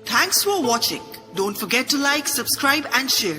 Thanks for watching. Don't forget to like, subscribe and share.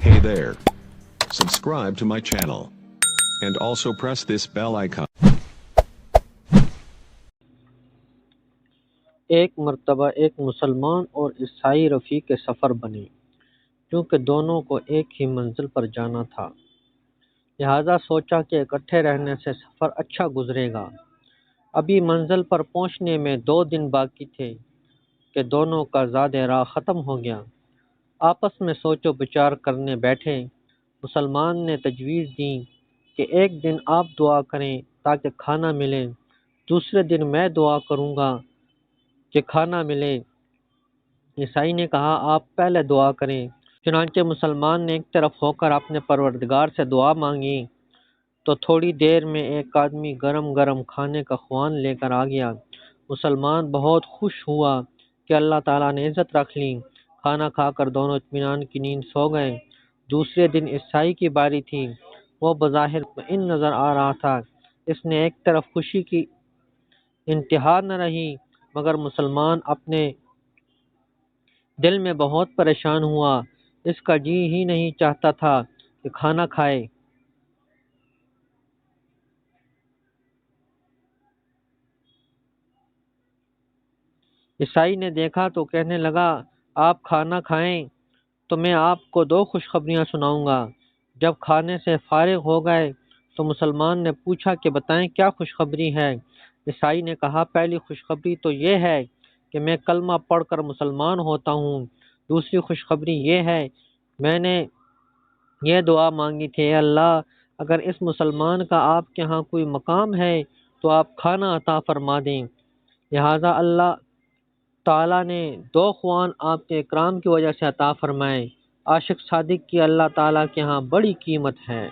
Hey there. Subscribe to my channel. And also press this bell icon. ایک مرتبہ ایک مسلمان اور عیسائی رفیق سفر بنے، کیونکہ دونوں کو ایک ہی منزل پر جانا تھا، لہذا سوچا کہ اکٹھے رہنے سے سفر اچھا گزرے گا۔ ابھی منزل پر پہنچنے میں 2 دن باقی تھے کہ دونوں کا زاد راہ ختم ہو گیا۔ آپس میں سوچ و بچار کرنے بیٹھے۔ مسلمان نے تجویز دی کہ ایک دن آپ دعا کریں تاکہ کھانا ملے، دوسرے دن میں دعا کروں گا کہ کھانا ملے۔ عیسائی نے کہا آپ پہلے دعا کریں۔ چنانچہ مسلمان نے ایک طرف ہو کر اپنے پروردگار سے دعا مانگی تو تھوڑی دیر میں ایک آدمی گرم گرم کھانے کا خوان لے کر آ گیا۔ مسلمان بہت خوش ہوا کہ اللہ تعالیٰ نے عزت رکھ لی۔ کھانا کھا کر دونوں اطمینان کی نیند سو گئے۔ دوسرے دن عیسائی کی باری تھی۔ وہ بظاہر مطمئن نظر آ رہا تھا۔ اس نے ایک طرف خوشی کی انتہا نہ رہی، مگر مسلمان اپنے دل میں بہت پریشان ہوا۔ اس کا جی ہی نہیں چاہتا تھا کہ کھانا کھائے۔ عیسائی نے دیکھا تو کہنے لگا آپ کھانا کھائیں تو میں آپ کو 2 خوشخبریاں سناؤں گا۔ جب کھانے سے فارغ ہو گئے تو مسلمان نے پوچھا کہ بتائیں کیا خوشخبری ہے؟ عیسائی نے کہا پہلی خوشخبری تو یہ ہے کہ میں کلمہ پڑھ کر مسلمان ہوتا ہوں۔ دوسری خوشخبری یہ ہے میں نے یہ دعا مانگی تھی، اے اللہ اگر اس مسلمان کا آپ کے ہاں کوئی مقام ہے تو آپ کھانا عطا فرما دیں۔ لہٰذا اللہ تعالیٰ نے 2 خوان آپ کے اکرام کی وجہ سے عطا فرمائے۔ عاشق صادق کی اللہ تعالیٰ کے ہاں بڑی قیمت ہے۔